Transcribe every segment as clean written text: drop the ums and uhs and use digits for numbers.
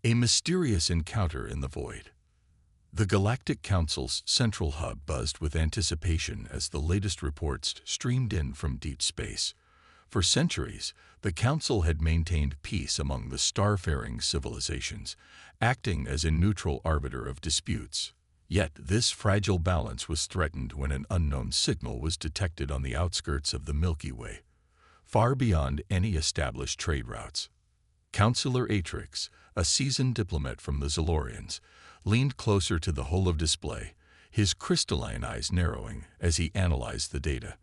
A mysterious encounter in the void. The Galactic Council's central hub buzzed with anticipation as the latest reports streamed in from deep space. For centuries, the Council had maintained peace among the starfaring civilizations, acting as a neutral arbiter of disputes. Yet this fragile balance was threatened when an unknown signal was detected on the outskirts of the Milky Way, far beyond any established trade routes. Councillor Atrix, a seasoned diplomat from the Zolorians, leaned closer to the hull of display, his crystalline eyes narrowing as he analyzed the data.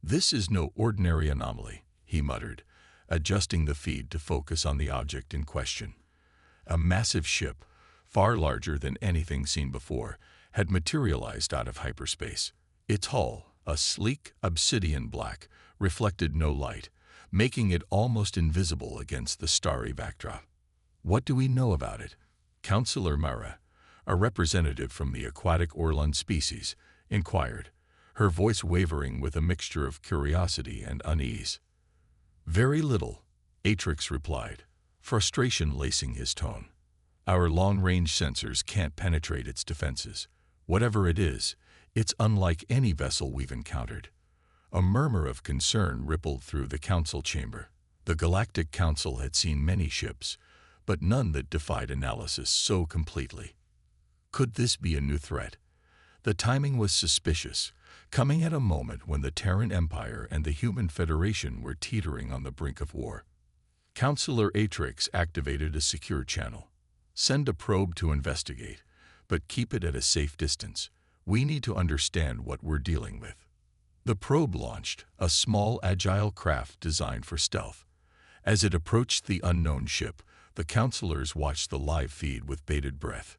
"This is no ordinary anomaly," he muttered, adjusting the feed to focus on the object in question. A massive ship, far larger than anything seen before, had materialized out of hyperspace. Its hull, a sleek obsidian black, reflected no light, making it almost invisible against the starry backdrop. "What do we know about it?" Councillor Mara, a representative from the aquatic Orlun species, inquired, her voice wavering with a mixture of curiosity and unease. "Very little," Atrix replied, frustration lacing his tone. "Our long-range sensors can't penetrate its defenses. Whatever it is, it's unlike any vessel we've encountered." A murmur of concern rippled through the council chamber. The Galactic Council had seen many ships, but none that defied analysis so completely. Could this be a new threat? The timing was suspicious, coming at a moment when the Terran Empire and the Human Federation were teetering on the brink of war. Councillor Atrix activated a secure channel. "Send a probe to investigate, but keep it at a safe distance. We need to understand what we're dealing with." The probe launched, a small, agile craft designed for stealth. As it approached the unknown ship, the councillors watched the live feed with bated breath.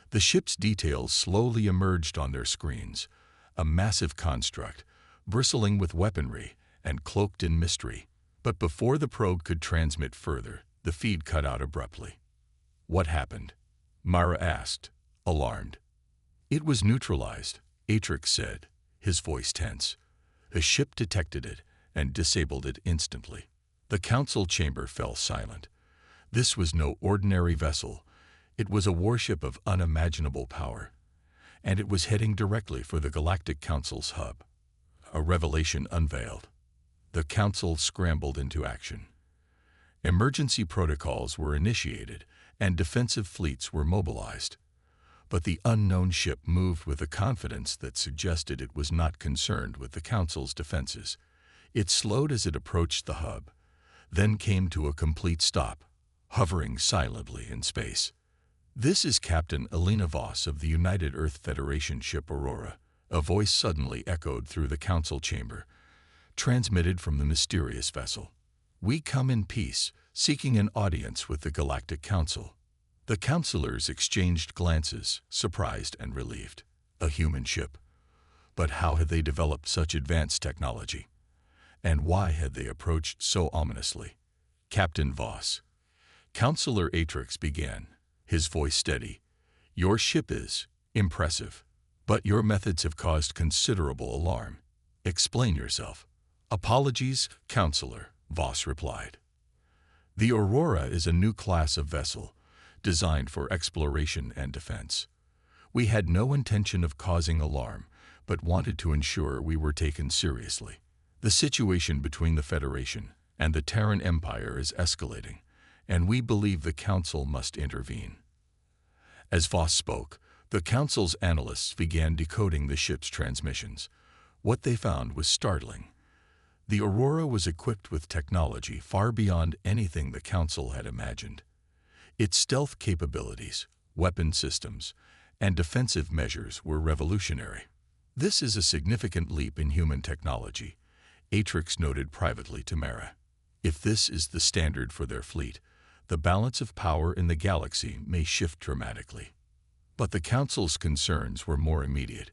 The ship's details slowly emerged on their screens, a massive construct, bristling with weaponry and cloaked in mystery. But before the probe could transmit further, the feed cut out abruptly. "What happened?" Mara asked, alarmed. "It was neutralized," Atrix said, his voice tense. "The ship detected it and disabled it instantly." The council chamber fell silent. This was no ordinary vessel. It was a warship of unimaginable power, and it was heading directly for the Galactic Council's hub. A revelation unveiled. The council scrambled into action. Emergency protocols were initiated, and defensive fleets were mobilized. But the unknown ship moved with a confidence that suggested it was not concerned with the Council's defenses. It slowed as it approached the hub, then came to a complete stop, hovering silently in space. "This is Captain Elena Voss of the United Earth Federation ship Aurora," a voice suddenly echoed through the council chamber, transmitted from the mysterious vessel. "We come in peace, seeking an audience with the Galactic Council." The councillors exchanged glances, surprised and relieved. A human ship. But how had they developed such advanced technology? And why had they approached so ominously? "Captain Voss," Councillor Atrix began, his voice steady, "your ship is impressive, but your methods have caused considerable alarm. Explain yourself." "Apologies, Councillor," Voss replied. "The Aurora is a new class of vessel, designed for exploration and defense. We had no intention of causing alarm, but wanted to ensure we were taken seriously. The situation between the Federation and the Terran Empire is escalating, and we believe the Council must intervene." As Voss spoke, the Council's analysts began decoding the ship's transmissions. What they found was startling. The Aurora was equipped with technology far beyond anything the Council had imagined. Its stealth capabilities, weapon systems, and defensive measures were revolutionary. "This is a significant leap in human technology," Atrix noted privately to Mara. "If this is the standard for their fleet, the balance of power in the galaxy may shift dramatically." But the Council's concerns were more immediate.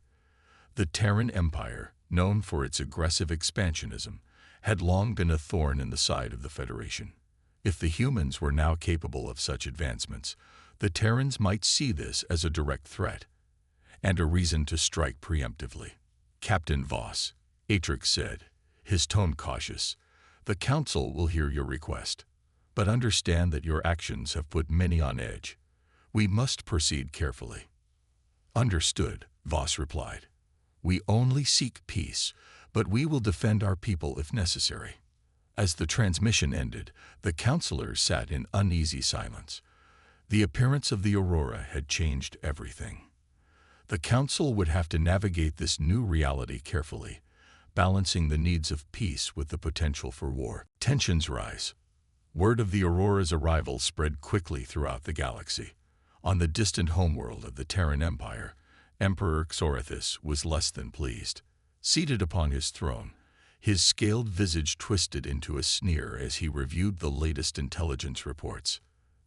The Terran Empire, known for its aggressive expansionism, had long been a thorn in the side of the Federation. If the humans were now capable of such advancements, the Terrans might see this as a direct threat, and a reason to strike preemptively. "Captain Voss," Atrix said, his tone cautious, "the Council will hear your request. but understand that your actions have put many on edge. We must proceed carefully." "Understood," Voss replied. "We only seek peace, but we will defend our people if necessary." As the transmission ended, the counselors sat in uneasy silence. The appearance of the Aurora had changed everything. The council would have to navigate this new reality carefully, balancing the needs of peace with the potential for war. Tensions rise. Word of the Aurora's arrival spread quickly throughout the galaxy. On the distant homeworld of the Terran Empire, Emperor Xorithus was less than pleased. Seated upon his throne, his scaled visage twisted into a sneer as he reviewed the latest intelligence reports.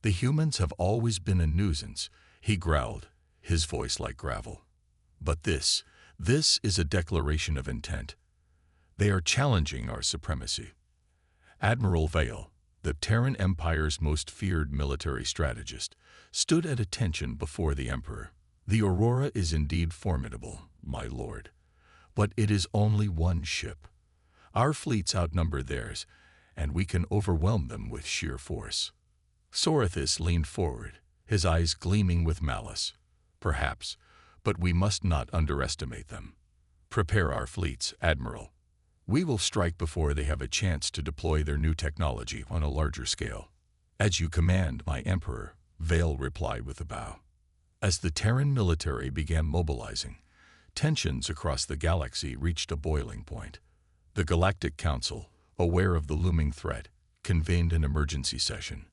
"The humans have always been a nuisance," he growled, his voice like gravel. "But this is a declaration of intent. They are challenging our supremacy." Admiral Vale, the Terran Empire's most feared military strategist, stood at attention before the Emperor. "The Aurora is indeed formidable, my lord, but it is only one ship. Our fleets outnumber theirs, and we can overwhelm them with sheer force." Xorithus leaned forward, his eyes gleaming with malice. "Perhaps, but we must not underestimate them. Prepare our fleets, Admiral. We will strike before they have a chance to deploy their new technology on a larger scale." "As you command, my Emperor," Vale replied with a bow. As the Terran military began mobilizing, tensions across the galaxy reached a boiling point. The Galactic Council, aware of the looming threat, convened an emergency session.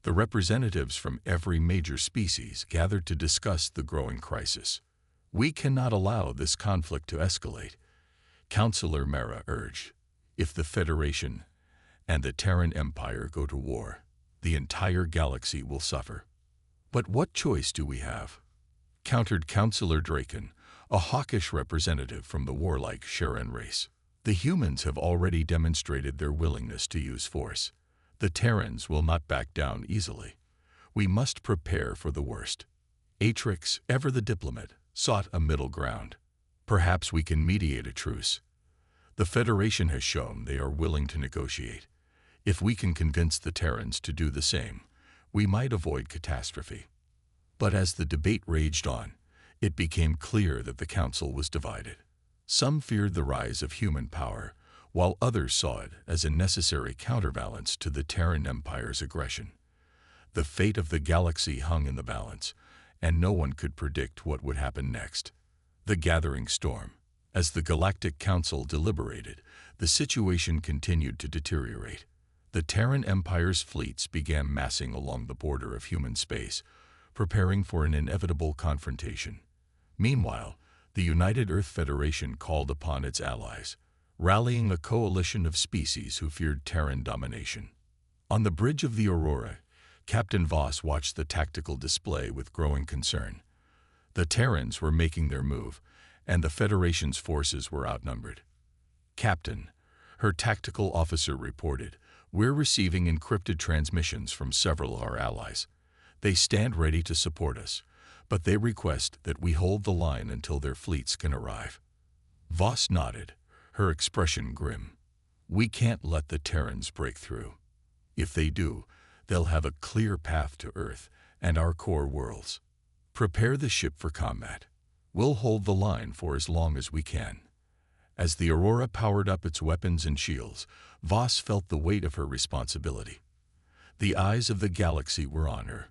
The representatives from every major species gathered to discuss the growing crisis. "We cannot allow this conflict to escalate," Councillor Mara urged. "If the Federation and the Terran Empire go to war, the entire galaxy will suffer." "But what choice do we have?" countered Councillor Draken, a hawkish representative from the warlike Sharon race. "The humans have already demonstrated their willingness to use force. The Terrans will not back down easily. We must prepare for the worst." Atrix, ever the diplomat, sought a middle ground. "Perhaps we can mediate a truce. The Federation has shown they are willing to negotiate. If we can convince the Terrans to do the same, we might avoid catastrophe." But as the debate raged on, it became clear that the Council was divided. Some feared the rise of human power, while others saw it as a necessary counterbalance to the Terran Empire's aggression. The fate of the galaxy hung in the balance, and no one could predict what would happen next. The gathering storm. As the Galactic Council deliberated, the situation continued to deteriorate. The Terran Empire's fleets began massing along the border of human space, preparing for an inevitable confrontation. Meanwhile, the United Earth Federation called upon its allies, rallying a coalition of species who feared Terran domination. On the bridge of the Aurora, Captain Voss watched the tactical display with growing concern. The Terrans were making their move, and the Federation's forces were outnumbered. "Captain," her tactical officer reported, "we're receiving encrypted transmissions from several of our allies. They stand ready to support us, but they request that we hold the line until their fleets can arrive." Voss nodded, her expression grim. "We can't let the Terrans break through. If they do, they'll have a clear path to Earth and our core worlds. Prepare the ship for combat. We'll hold the line for as long as we can." As the Aurora powered up its weapons and shields, Voss felt the weight of her responsibility. The eyes of the galaxy were on her,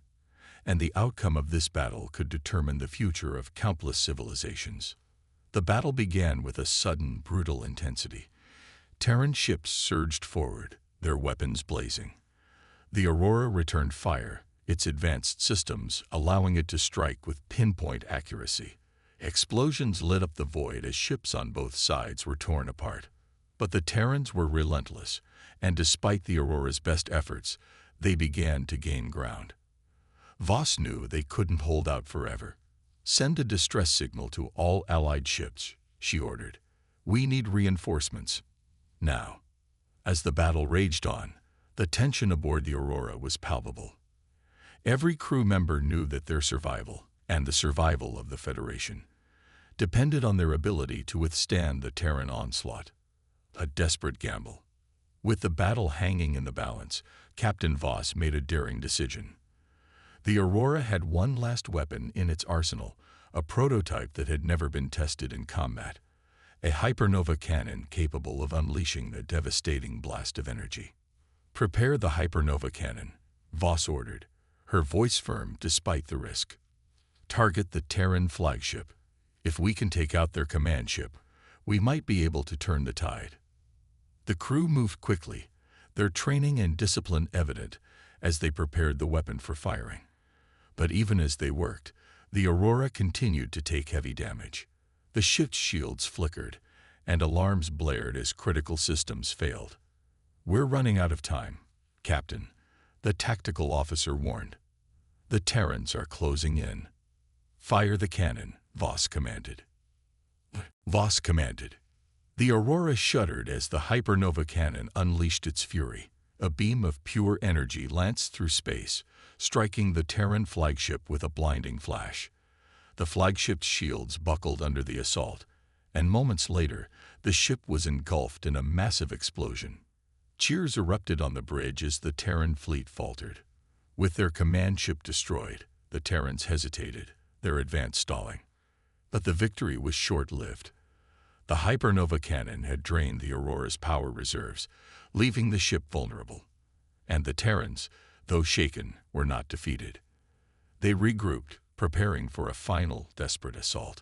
and the outcome of this battle could determine the future of countless civilizations. The battle began with a sudden, brutal intensity. Terran ships surged forward, their weapons blazing. The Aurora returned fire, its advanced systems allowing it to strike with pinpoint accuracy. Explosions lit up the void as ships on both sides were torn apart. But the Terrans were relentless, and despite the Aurora's best efforts, they began to gain ground. Voss knew they couldn't hold out forever. "Send a distress signal to all Allied ships," she ordered. "We need reinforcements now." As the battle raged on, the tension aboard the Aurora was palpable. Every crew member knew that their survival, and the survival of the Federation, depended on their ability to withstand the Terran onslaught. A desperate gamble. With the battle hanging in the balance, Captain Voss made a daring decision. The Aurora had one last weapon in its arsenal, a prototype that had never been tested in combat, a hypernova cannon capable of unleashing a devastating blast of energy. "Prepare the hypernova cannon," Voss ordered, her voice firm despite the risk. "Target the Terran flagship. If we can take out their command ship, we might be able to turn the tide." The crew moved quickly, their training and discipline evident as they prepared the weapon for firing. But even as they worked, the Aurora continued to take heavy damage. The ship's shields flickered, and alarms blared as critical systems failed. "We're running out of time, Captain," the tactical officer warned. "The Terrans are closing in." "Fire the cannon," Voss commanded. The Aurora shuddered as the hypernova cannon unleashed its fury. A beam of pure energy lanced through space, striking the Terran flagship with a blinding flash. The flagship's shields buckled under the assault, and moments later, the ship was engulfed in a massive explosion. Cheers erupted on the bridge as the Terran fleet faltered. With their command ship destroyed, the Terrans hesitated, their advance stalling. But the victory was short-lived. The hypernova cannon had drained the Aurora's power reserves, leaving the ship vulnerable. And the Terrans, though shaken, were not defeated. They regrouped, preparing for a final, desperate assault.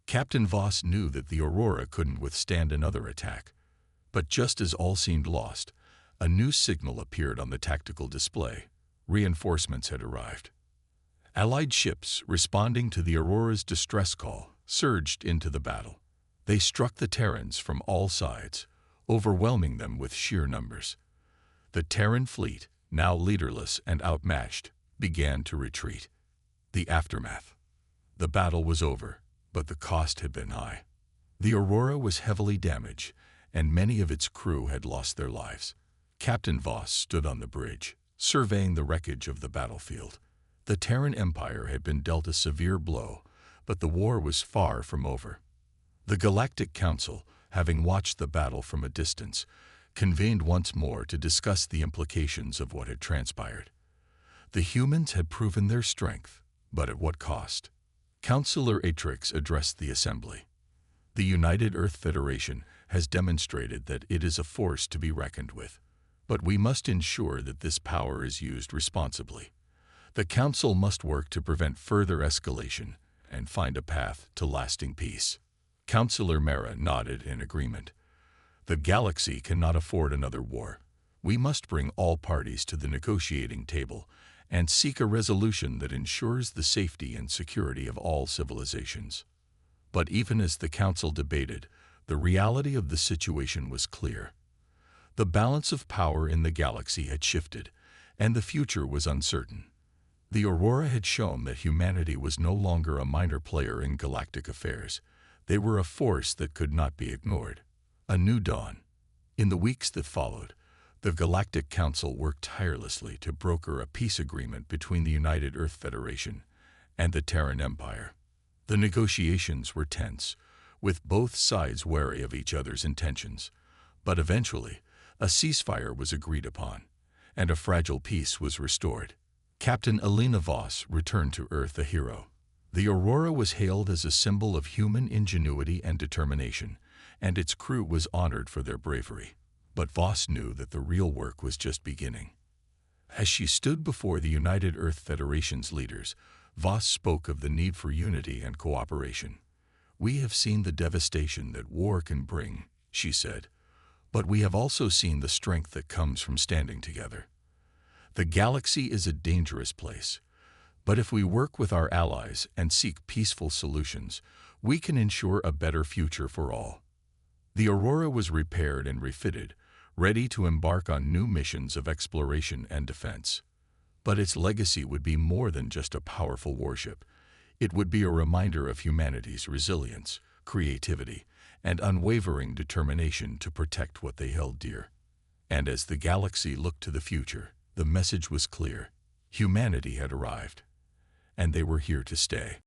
Captain Voss knew that the Aurora couldn't withstand another attack. But just as all seemed lost, a new signal appeared on the tactical display. Reinforcements had arrived. Allied ships, responding to the Aurora's distress call, surged into the battle. They struck the Terrans from all sides, overwhelming them with sheer numbers. The Terran fleet, now leaderless and outmatched, began to retreat. The aftermath. The battle was over, but the cost had been high. The Aurora was heavily damaged, and many of its crew had lost their lives. Captain Voss stood on the bridge, surveying the wreckage of the battlefield. The Terran Empire had been dealt a severe blow, but the war was far from over. The Galactic Council, having watched the battle from a distance, convened once more to discuss the implications of what had transpired. The humans had proven their strength, but at what cost? Councillor Atrix addressed the assembly. "The United Earth Federation has demonstrated that it is a force to be reckoned with, but we must ensure that this power is used responsibly. The Council must work to prevent further escalation and find a path to lasting peace." Councillor Mera nodded in agreement. "The galaxy cannot afford another war. We must bring all parties to the negotiating table and seek a resolution that ensures the safety and security of all civilizations." But even as the Council debated, the reality of the situation was clear. The balance of power in the galaxy had shifted, and the future was uncertain. The Aurora had shown that humanity was no longer a minor player in galactic affairs. They were a force that could not be ignored. A new dawn. In the weeks that followed, the Galactic Council worked tirelessly to broker a peace agreement between the United Earth Federation and the Terran Empire. The negotiations were tense, with both sides wary of each other's intentions. But eventually, a ceasefire was agreed upon, and a fragile peace was restored. Captain Elena Voss returned to Earth a hero. The Aurora was hailed as a symbol of human ingenuity and determination, and its crew was honored for their bravery. But Voss knew that the real work was just beginning. As she stood before the United Earth Federation's leaders, Voss spoke of the need for unity and cooperation. "We have seen the devastation that war can bring," she said, "but we have also seen the strength that comes from standing together. The galaxy is a dangerous place, but if we work with our allies and seek peaceful solutions, we can ensure a better future for all." The Aurora was repaired and refitted, ready to embark on new missions of exploration and defense. But its legacy would be more than just a powerful warship. It would be a reminder of humanity's resilience, creativity, and unwavering determination to protect what they held dear. And as the galaxy looked to the future, the message was clear. Humanity had arrived, and they were here to stay.